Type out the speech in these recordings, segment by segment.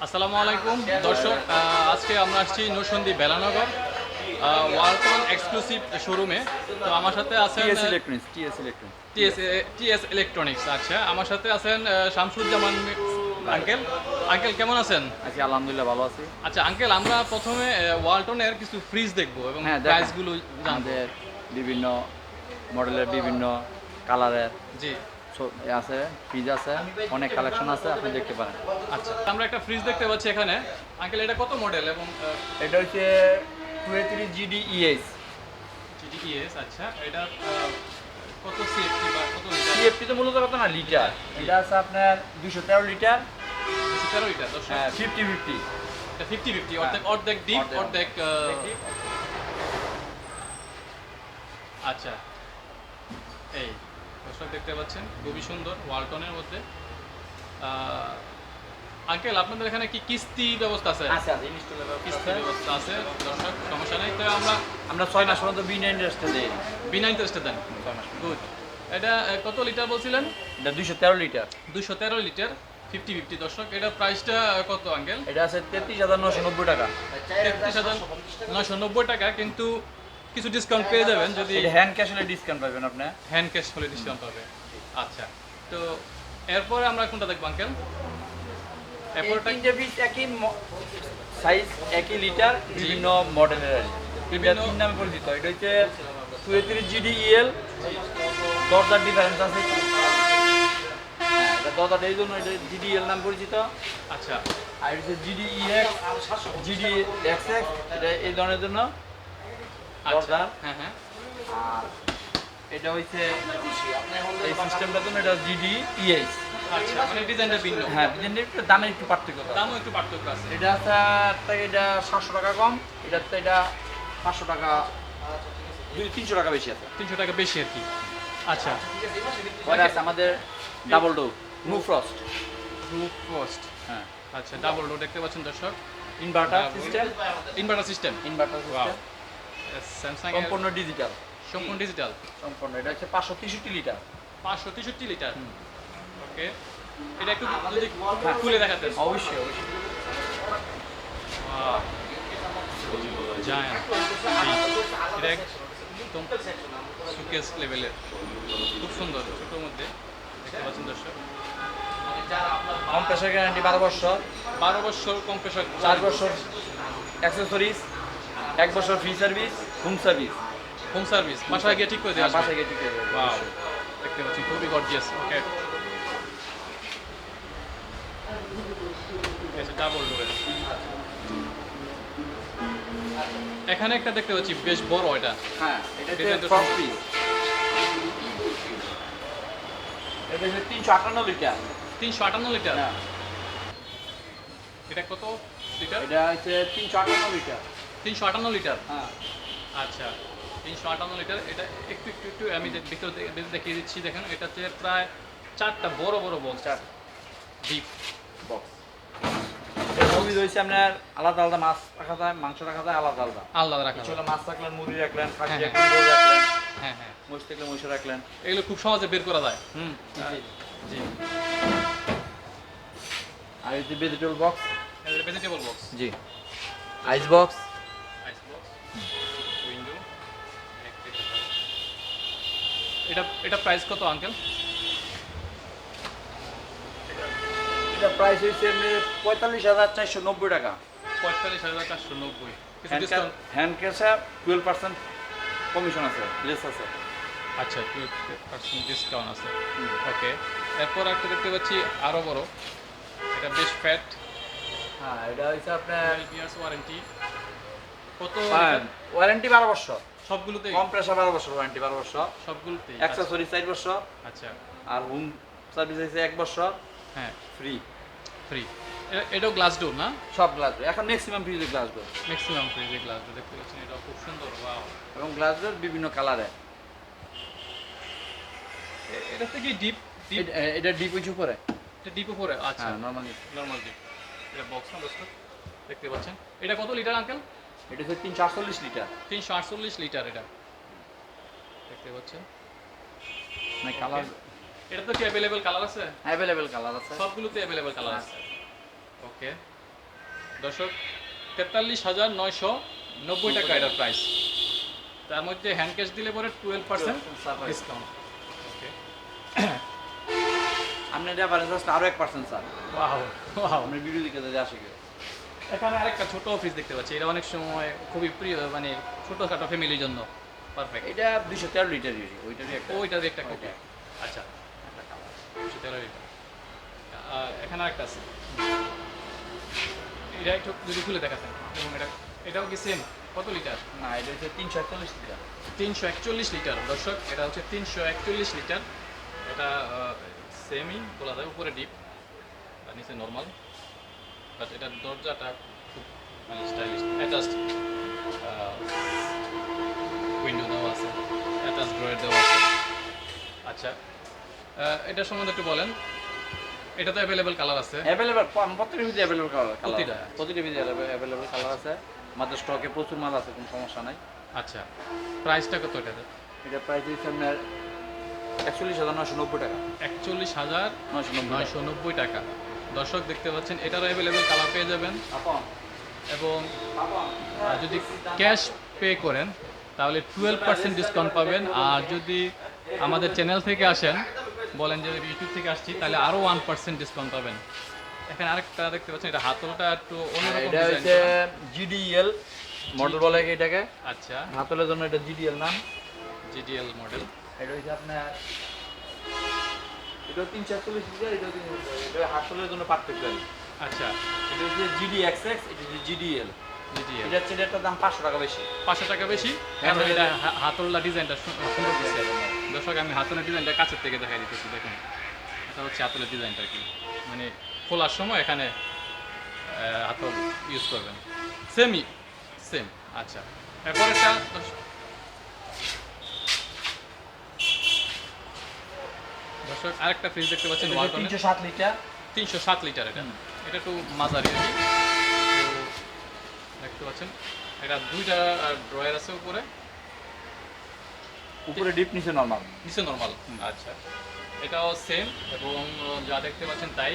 আসসালামু আলাইকুম দর্শক, আজকে আমরা আসছি নরসিংদী বেলানগর ওয়ালটন এক্সক্লুসিভ শোরুমে। তো আমার সাথে আছেন টিএস ইলেকট্রনিক্স। আচ্ছা, আমার সাথে আছেন শামসুজ্জামান আঙ্কেল। আঙ্কেল কেমন আছেন? আছি আলহামদুলিল্লাহ, ভালো আছি। আচ্ছা আঙ্কেল, আমরা প্রথমে ওয়ালটনের কিছু ফ্রিজ দেখবো এবং প্রাইসগুলো জানবো। আমাদের বিভিন্ন মডেলের বিভিন্ন কালারের জি আছে, ফ্রিজ আছে, অনেক কালেকশন আছে, আপনি দেখতে পারেন। আচ্ছা, আমরা একটা ফ্রিজ দেখতে পাচ্ছি এখানে। আঙ্কেল, এটা কত মডেল এবং এটা হচ্ছে 23 GDES। জিডিএস। আচ্ছা, এটা কত সিএফটি বা কত লিটার? সিএফটি তো মূলত কত না, লিটার। এটা আছে আপনার 213 লিটার। 213 লিটার। দর্শক, হ্যাঁ, 50-50। এটা 50-50, অর্ধেক অর্ধেক ডিপ অর্ধেক। আচ্ছা, এই দর্শক দেখতে পাচ্ছেন খুবই সুন্দর ওয়ালটনের মধ্যে। আঙ্কেল, আপনাদের এখানে কি কিস্তি ব্যবস্থা আছে? আছে আছে, ইনস্টলের কিস্তি ব্যবস্থা আছে দর্শক, সমস্যা নেই। তো আমরা 6 মাস পর্যন্ত বিনা ইন্টারেস্টে দেই। বিনা ইন্টারেস্টে দেন? 6 মাস। গুড। এটা কত লিটার বলছিলেন? এটা 213 লিটার। 213 লিটার 50-50। দর্শক, এটা প্রাইসটা কত আঙ্কেল? এটা আছে 33,990 টাকা। 33,990 টাকা, কিন্তু কিছু ডিসকাউন্ট পেয়ে যাবেন যদি হ্যান্ড ক্যাশ হলে ডিসকাউন্ট পাবেন আপনি। হ্যান্ড ক্যাশ হলে ডিসকাউন্ট পাবে। আচ্ছা, তো এরপরে আমরা কোনটা দেখব আঙ্কেল? এরপরটা তিনটে পিস একই সাইজ, একই লিটার, বিভিন্ন মডেলের। বিভিন্ন তিন নামে পরিচিত। এটা হচ্ছে 23 GDEL। দরজার ডিফারেন্স আছে। হ্যাঁ, এটা দরজাটা এই জন্য এটা GDEL নাম পরিচিত। আচ্ছা, আর এটা হচ্ছে GDEX, GDXX, এটা এই ধরনের জন্য আচ্ছা। দরজা। হ্যাঁ হ্যাঁ। আর এটা হচ্ছে এই সিস্টেমটার জন্য এটা GDEH। আচ্ছা, মানে ডিজাইনটা ভিন্ন। হ্যাঁ, ডিজাইনের একটু দামের একটু পার্থক্য আছে। দামও একটু পার্থক্য আছে। এটা থেকে এটা 700 টাকা কম, এটার থেকে এটা 500 টাকা, 300 টাকা বেশি আছে। 300 টাকা বেশি আর কি। আচ্ছা, পরে আছে আমাদের double door no frost. Roof post. হ্যাঁ, আচ্ছা, ডাবল ডোর দেখতে পাচ্ছেন দর্শক। Inverter system. Inverter system. Inverter wow. System Samsung সম্পূর্ণ ডিজিটাল। সম্পূর্ণ ডিজিটাল। সম্পূর্ণ। এটা হচ্ছে 563 লিটার। 563 লিটার। ওকে, এটা একটু যদি খুলে দেখাতেন। অবশ্যই অবশ্যই। Wow, giant. এটা একদম সুকেস লেভেলের, খুব সুন্দর, ছোটোর মধ্যে দেখতে পাচ্ছেন দর্শক। কম্প্রেসার গ্যারান্টি 12 বছর। 12 বছর কম্প্রেসার, 4 বছর অ্যাক্সেসরিজ, 1 বছর free service, home service. Home service, বাসায় গিয়ে ঠিক করে দেওয়া আসবে। বাসায় গিয়ে ঠিক আছে। ওয়াও, দেখতে পাচ্ছি খুবই গর্জিয়াস। ওকে, ডাবল ডোরের। এখানে একটা দেখতে পাচ্ছি বেশ বড়। এটা হ্যাঁ, এটা এটা হচ্ছে তো ফ্রস্ট ফ্রি। এটা হচ্ছে 358 লিটার। 358 লিটার। হ্যাঁ, এটা কত লিটার? এটা হচ্ছে 358 লিটার। 358 লিটার। হ্যাঁ, আচ্ছা, 358 লিটার। এটা একটু একটু একটু আমি ভিতর দেখিয়ে দিচ্ছি। দেখেন, এটাতে প্রায় 4টা বড় বড় বক্স, 4 ডিপ বক্স। এর সুবিধা হচ্ছে আপনার আলাদা আলাদা মাছ রাখা যায়, মাংস রাখা যায় আলাদা আলাদা। আলাদা রাখা কিছু যায়। হলো মাছ রাখলেন, মুরগি রাখলেন, খাসি হ্যাঁ, রাখলেন, গরু রাখলেন, হ্যাঁ হ্যাঁ, মহিষ থাকলে মহিষ রাখলেন। এগুলো খুব সহজে বের করা যায়। হুম, জি জি। আর এই যে ভেজিটেবল বক্স। ভেজিটেবল বক্স, জি, ice box. Ice box, window. এটা প্রাইস কত আঙ্কেল? এটা প্রাইস হচ্ছে 45,490 টাকা। 45,490। কিছু ডিসকাউন্ট? হ্যান্ড ক্যাশে 12% কমিশন আছে, লেস আছে। আচ্ছা, 12% ডিসকাউন্ট আছে। ওকে, এরপর একটা দেখতে পাচ্ছি আরো বড়। এটা বেশ ফ্যাট। হ্যাঁ, এটা হচ্ছে আপনার 12 ইয়ার্স ওয়ারেন্টি। কত? ওয়ারেন্টি 12 বছর। সবগুলোতেই? কম্প্রেসার 12 বছর ওয়ারেন্টি, 12 বছর। সবগুলোতেই? অ্যাক্সেসরি 4 বছর। আচ্ছা। আর হোম সার্ভিস আছে 1 বছর হ্যাঁ, ফ্রি। ফ্রি। এটাও গ্লাস ডোর না? সব গ্লাস ডোর। এখন ম্যাক্সিমাম ফ্রিজে গ্লাস ডোর। ম্যাক্সিমাম ফ্রিজে গ্লাস ডোর দেখতে পাচ্ছেন। এটা খুব সুন্দর। ওয়াও। এবং গ্লাস ডোর বিভিন্ন কালারে। এটা থেকে ডিপ ডিপ এটা ডিপ হইছে উপরে। এটা ডিপ উপরে? আচ্ছা, হ্যাঁ, নরমালি নরমাল ডিপ। এটা বক্স না দোস্ত, দেখতে পাচ্ছেন। এটা কত লিটার আঙ্কেল? এটা হচ্ছে 348 লিটার। 348 লিটার। এটা দেখতে পাচ্ছেন। মানে কালার এটা তো কি অ্যাভেলেবল কালার আছে? অ্যাভেলেবল কালার আছে। সবগুলোতে অ্যাভেলেবল কালার আছে। ওকে, দর্শক 43,990 টাকা এটার প্রাইস। তার মধ্যে হ্যান্ড ক্যাশ দিলে পরে 12% ডিসকাউন্ট। ওকে, আপনি রেফারেন্স আসলে আরো 1% স্যার। Wow wow. আপনি ভিডিও দেখে যদি আসে কেউ। এখানে আরেকটা ছোট ফ্রিজ দেখতে পাচ্ছি, এটা অনেক সময় খুবই প্রিয়, মানে ছোটখাটো ফ্যামিলির জন্য পারফেক্ট। এটা 213 লিটার ওইটারই একটা। ওইটার একটা কপি। আচ্ছা, 213 লিটার। এখানে আরেকটা আছে, এটা একটু যদি খুলে দেখাতেন। এবং এটাও কি সেম? কত লিটার? না, এটা হচ্ছে 341 লিটার। 341 লিটার। দর্শক, এটা হচ্ছে 341 লিটার। এটা সেমই বলা যায়, উপরে ডিপ আর নিচে নর্মাল, বাট এটার দরজাটা খুব মানে স্টাইলিশ। অ্যাটাচড উইন্ডো দেওয়া আছে, অ্যাটাচড ড্রয়ার দেওয়া আছে। আচ্ছা, এটা সম্বন্ধে একটু বলেন। এটা তো অ্যাভেলেবল কালার আছে? অ্যাভেলেবল, প্রত্যেকটা ভিতরে অ্যাভেলেবল কালার। প্রতিটা ভিতরে অ্যাভেলেবল কালার আছে। আমাদের স্টকে প্রচুর মাল আছে, কোনো সমস্যা নাই। আচ্ছা, প্রাইসটা কত এটাতে? এটা প্রাইস দিচ্ছে আপনার 41,990 টাকা। 41,990 টাকা। দর্শক দেখতে পাচ্ছেন, এটারও অ্যাভেলেবল কালার পেয়ে যাবেন। এবং যদি ক্যাশ পে করেন তাহলে 12% ডিসকাউন্ট পাবেন। আর যদি আমাদের চ্যানেল থেকে আসেন, বলেন যে ইউটিউব থেকে আসছি, তাহলে আরও 1% ডিসকাউন্ট পাবেন। এখানে আরেকটা দেখতে পাচ্ছেন, এটা হাতলটা একটু অন্যরকম এটা ডিজাইন হচ্ছে করা। জিডিএল মডেল বলে এটাকে। আচ্ছা, হাতলের জন্য এটা জিডিএল নাম। GDL model. এটা হচ্ছে আপনার, এটা 340 লিটার, এটা হাতলের জন্য পারফেক্ট গাড়ি। আচ্ছা, এটা হচ্ছে জিডিএক্সএক্স, এটা হচ্ছে জিডিএল। জিডিএল এটা হচ্ছে এটার দাম 500 টাকা বেশি। 500 টাকা বেশি, কারণ এটা হাতলটা ডিজাইনটা সুন্দর দিচ্ছে। দর্শক, আমি হাতলের ডিজাইনটা কাছের থেকে দেখাই দিতেছি। দেখুন, এটা হচ্ছে হাতলের ডিজাইনটা কি, মানে খোলার সময় এখানে হাতল ইউজ করবেন। সেম। আচ্ছা, এরপর একটা দর্শক আরেকটা ফ্রিজ দেখতে পাচ্ছেন, ওয়ালটনের 307 লিটার। 307 লিটার। এটা একটু মাঝারি আর কি। তো দেখতে পাচ্ছেন, এটা দুইটা ড্রয়ার আছে উপরে ডিপ, নিচে নরমাল। নিচে নরমাল। আচ্ছা, এটাও সেম এবং যা দেখতে পাচ্ছেন তাই।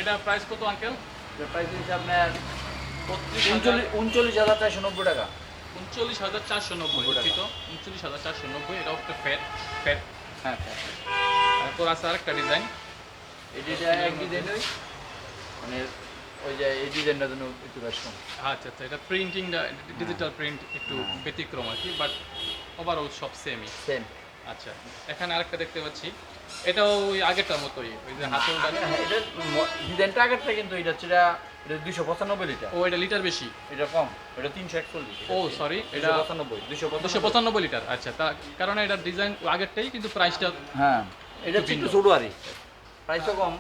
এটা প্রাইস কত আঙ্কেল? এর প্রাইস হচ্ছে আপনার 39,490 টাকা। 39,490। দুঃখিত, 39,490। এটাও একটা ফ্যাট। হ্যাঁ, তারপর আছে আরেকটা ডিজাইন। এটা এক ডিজাইন, মানে ওই যে এই ডিজাইনটার জন্য একটু বেশ কম। আচ্ছা, এটা প্রিন্টিংটা ডিজিটাল প্রিন্ট একটু ব্যতিক্রম আর কি, বাট ওভারঅল সব সেম। আচ্ছা, এখানে আরেকটা দেখতে পাচ্ছি, এটাও ওই আগেরটার মতোই, ওই যে হাতলটা। এটা ডিজাইনটা আগেরটা, কিন্তু এটা 295 লিটার। ও, এটা লিটার বেশি, এটা কম, এটা 341। ও সরি, এটা 295 লিটার। আচ্ছা, কারণ এটার ডিজাইন আগেরটাই, কিন্তু প্রাইসটা হ্যাঁ, এটা একটু ছোট আর প্রাইসও কম।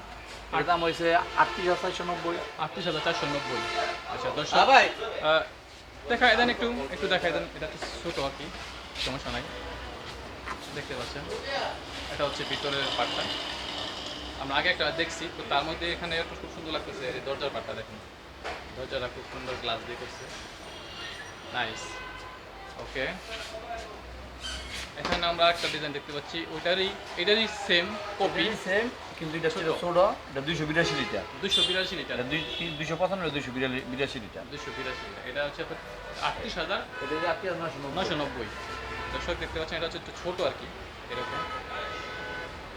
আর দাম হয়েছে 38,490। 38,490। আচ্ছা দর্শক, দেখাই দেন, একটু দেখাই দেন। এটা তো ছোটো আর কি, সমস্যা নাই। দেখতে পাচ্ছেন, এটা হচ্ছে ভিতরের পার্টটা। আমরা আগে একটা দেখছি, তো তার মধ্যে এখানে একটু খুব সুন্দর লাগতেছে। এই দরজার পার্টটা দেখুন, দরজাটা খুব সুন্দর গ্লাস দিয়ে করছে, নাইস। ওকে, এখানে আমরা একটা ডিজাইন দেখতে পাচ্ছি, এটারই সেম কপি, সেম, কিন্তু এটা ছোট। এটা 282 লিটার। 282 লিটার। 295, 282 লিটার। 282 লিটার। এটা হচ্ছে 38,990। এটা 38,990। দর্শক দেখতে পাচ্ছেন, এটা হচ্ছে একটু ছোট আর কি, এরকম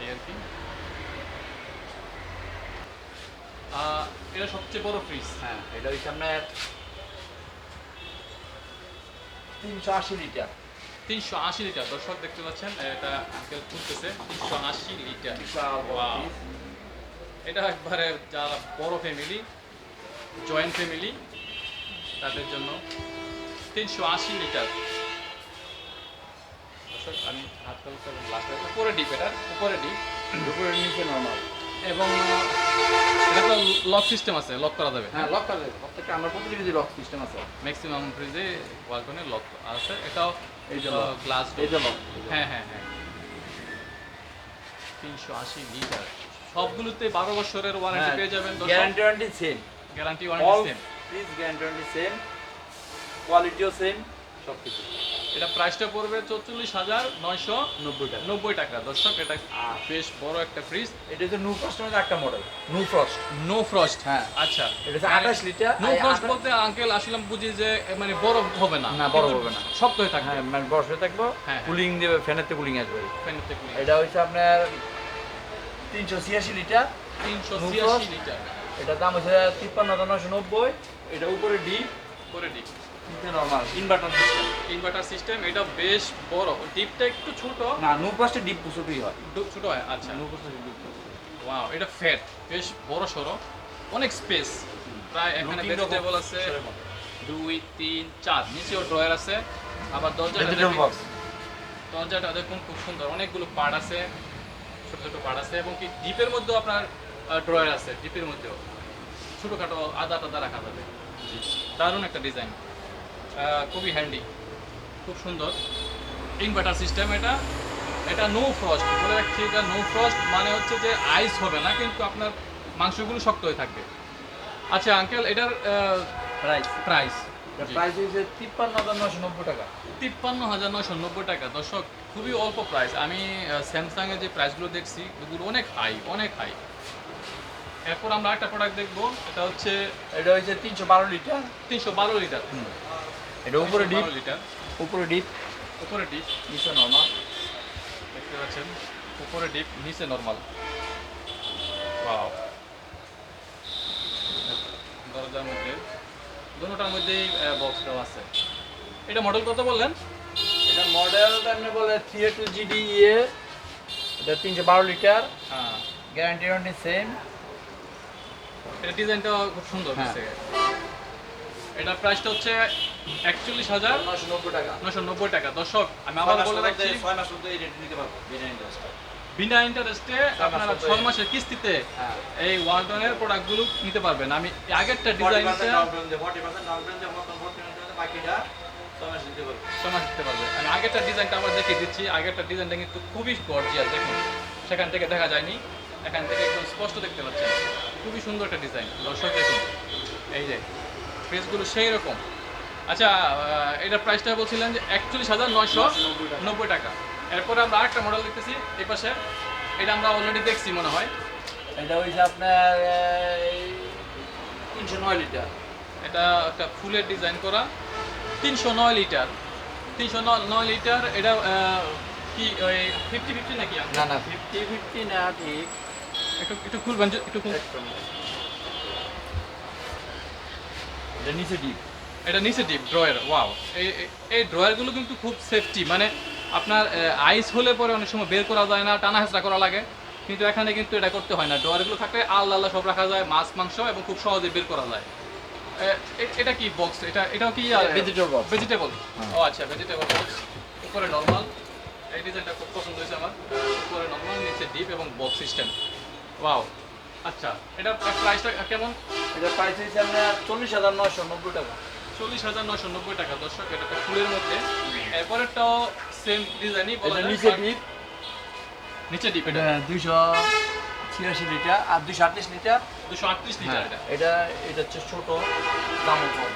এই আর কি। এটা সবচেয়ে বড় ফ্রিজ। হ্যাঁ, এটা হচ্ছে আপনার 380 লিটার। 380 লিটার। দর্শক দেখতে পাচ্ছেন, এটা আঙ্কেল খুলতেছে, 380 লিটার। ওয়াও, এটা একবারে যারা বড় ফ্যামিলি, জয়েন্ট ফ্যামিলি, তাদের জন্য 380 লিটার। দর্শক, আমি হাত কালকে উপরে ডিপ, এটার উপরে ডিপ, দুপুরের নিচে নরমাল। এবং এটা তো লক সিস্টেম আছে, লক করা যাবে। হ্যাঁ, লক করা যাবে। প্রত্যেকটা আমরা প্রতিটি লক সিস্টেম আছে। ম্যাক্সিমাম ফ্রিজে ওয়ালটনে লক আছে। এটাও এই যে গ্লাস, এই যে লক। হ্যাঁ। 380 লিটার। সবগুলোতে 12 বছরের ওয়ারেন্টি পেয়ে যাবেন। Guarantee same. Guarantee warranty same. Please, guarantee same, কোয়ালিটিও সেম, সব কিছু। এটা প্রাইসটা পড়বে 44,990 টাকা। দর্শক এটা বেশ বড় একটা ফ্রিজ। এটা হচ্ছে নো ফ্রস্টের মধ্যে একটা মডেল, নো ফ্রস্ট। নো ফ্রস্ট, হ্যাঁ আচ্ছা। এটা হচ্ছে 28 লিটার। নো ফ্রস্ট বলতে আঙ্কেল আসলে বুঝি যে মানে বরফ হবে না, না বরফ হবে না, শক্ত হয়ে থাকবে। হ্যাঁ মানে বরফ হয়ে থাকবে, হ্যাঁ, কুলিং দেবে, ফ্যানেতে কুলিং আসবে। ফ্যানেতে কুলিং। এটা হচ্ছে আপনার 386 লিটার। 386 লিটার। এটার দাম হচ্ছে 53,990। এটা উপরে ডিপ, করে ডিপ, নিচে normal inverter system. Inverter system. এটা বেশ বড়, ডিপটা একটু ছোট। না নো ফ্রস্টের ডিপ ছোটই হয়, ছোট হয়, আচ্ছা। নো ফ্রস্টের ডিপ ছোট। ওয়াও, এটা ফ্যাট, বেশ বড় সরো, অনেক স্পেস। প্রায় এখানে ভেজিটেবল আছে 2 3 4, নিচেও ড্রয়ার আছে। আবার দরজাটা দেখুন খুব সুন্দর, অনেকগুলো পার্ট আছে, ছোট ছোট পার্ট আছে, এবং কি ডিপের মধ্যেও আপনার ড্রয়ার আছে। ডিপের মধ্যেও ছোটোখাটো আদা টাদা রাখা যাবে। দারুণ একটা ডিজাইন, খুবই হ্যান্ডি, খুব সুন্দর। Inverter system. এটা নো ফ্রস্ট বলে রাখছি। এটা নো ফ্রস্ট মানে হচ্ছে যে আইস হবে না, কিন্তু আপনার মাংসগুলো শক্ত হয়ে থাকবে। আচ্ছা আঙ্কেল, এটার প্রাইস প্রাইস হচ্ছে 53,990 টাকা। 53,990 টাকা। দর্শক খুবই অল্প প্রাইস। আমি স্যামসাংয়ের যে প্রাইসগুলো দেখছি ওগুলো অনেক হাই, অনেক হাই। এরপর আমরা একটা প্রোডাক্ট দেখবো, এটা হচ্ছে 312 লিটার। 312 লিটার। এটা উপরে ডিপ, লিটার, উপরে ডিপ, উপরে ডিপ, নিচে নরমাল। দেখতে পাচ্ছেন উপরে ডিপ, নিচে নরমাল। ওয়াও, দরজার মধ্যে দুটোটার মধ্যেই বক্সটাও আছে। এটা মডেল কত বললেন? এটা মডেল আপনি বলে 382 GDE। এটা 312 লিটার। হ্যাঁ, গ্যারান্টি ওয়ারেন্টি সেম। এটা ডিজাইনটা খুব সুন্দর দিচ্ছে। এটার প্রাইসটা হচ্ছে 41,990 টাকা। 990 টাকা। দর্শক আমি আবার বলে রাখছি, 6 মাস মধ্যে এই রেট নিতে পারবো বিনা ইন্টারেস্টে। বিনা ইন্টারেস্টে আপনারা 6 মাসের কিস্তিতে এই ওয়ালটনের প্রোডাক্টগুলো নিতে পারবেন। আমি আগেরটা ডিজাইনটা 40% ডাউন পেমেন্ট বাকিটা 6 মাস দিতে পারবো। 6 মাস দিতে পারবে। আমি আগেরটা ডিজাইনটা আবার দেখিয়ে দিচ্ছি। আগেরটা ডিজাইনটা কিন্তু খুবই গর্জিয়াস, দেখুন সেখান থেকে দেখা যায়নি, এখান থেকে একদম স্পষ্ট দেখতে পাচ্ছেন। খুবই সুন্দর একটা ডিজাইন। দর্শক দেখুন, এই যে ফ্রিজগুলো সেই রকম। আচ্ছা, এটার প্রাইসটা বলছিলেন যে 41,990 টাকা। এরপরে আমরা আরেকটা মডেল দেখতেছি এই পাশে। এটা আমরা অলরেডি দেখছি মনে হয়। এটা হইছে আপনার 309 লিটার। এটা একটা ফুলের ডিজাইন করা, 309 লিটার। 309 লিটার। এটা কি ওই 50-50 নাকি? না না 50-50 না, ঠিক একটু খুলবেন, একটু খুল। এটা নিচে ডিপ, এটা নিচে ডিপ ড্রয়ার। ওয়াও, এই ড্রয়ারগুলো কিন্তু খুব সেফটি। মানে আপনার আইস হলে পরে অনেক সময় বের করা যায় না, টানা হেঁচড়া করা লাগে, কিন্তু এখানে কিন্তু এটা করতে হয় না। ড্রয়ারগুলো থাকলে আল্লাহ সব রাখা যায়, মাছ মাংস, এবং খুব সহজে বের করা যায়। এটা কি বক্স? এটাও কি ভেজিটেবল বক্স? ভেজিটেবল। ও আচ্ছা, ভেজিটেবল বক্স। উপরে নরমাল। এই ডিজাইনটা খুব পছন্দ হয়েছে আমার। উপরে নরমাল, নিচে ডিপ এবং বক্স সিস্টেম। ওয়াও, আচ্ছা। এটার প্রাইসটা কেমন? এটা প্রাইস হচ্ছে আপনার 40,990 টাকা। 40,990 টাকা। দর্শক এটা একটা ফুলের মধ্যে। এরপরেরটাও সেম ডিজাইনই বলা যায়। নিচে ডিপ, নিচে ডিপ। এটা 286 লিটার আর 238 লিটার। 238 লিটার। এটা হচ্ছে ছোট, দাম কম।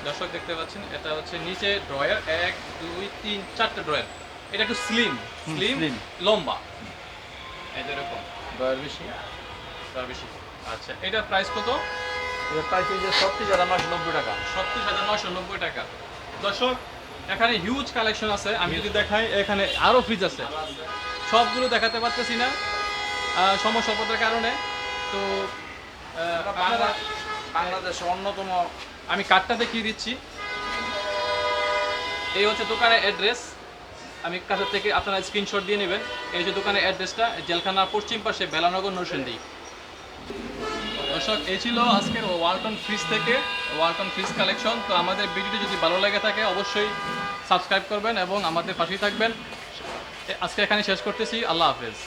দর্শক দেখতে পাচ্ছেন, এটা হচ্ছে নিচে ড্রয়ার 1 2 3 4টা ড্রয়ার। এটা একটু স্লিম, লম্বা, এই যে এরকম ড্রয়ার বেশি। আচ্ছা, এটা প্রাইস কত? এটা প্রাইস হচ্ছে 36,990 টাকা। 36,990 টাকা। দর্শক এখানে হিউজ কালেকশন আছে। আমি যদি দেখাই, এখানে আরো ফ্রিজ আছে, সবগুলো দেখাতে পারতেছি না সমস্যার কারণে। তো বাংলাদেশের অন্যতম, আমি কার্ডটা দেখিয়ে দিচ্ছি। এই হচ্ছে দোকানের অ্যাড্রেস। আমি কাছের থেকে আপনারা স্ক্রিনশট দিয়ে নেবেন। এই যে দোকানের অ্যাড্রেসটা, জেলখানার পশ্চিম পাশে, বেলানগর, নরসিংদী। দর্শক এই ছিল আজকের ওয়ালটন ফ্রিজ থেকে ওয়ালটন ফ্রিজ কালেকশন। তো আমাদের ভিডিওটি যদি ভালো লেগে থাকে অবশ্যই সাবস্ক্রাইব করবেন এবং আমাদের পাশেই থাকবেন। আজকে এখানে শেষ করতেছি। আল্লাহ হাফেজ।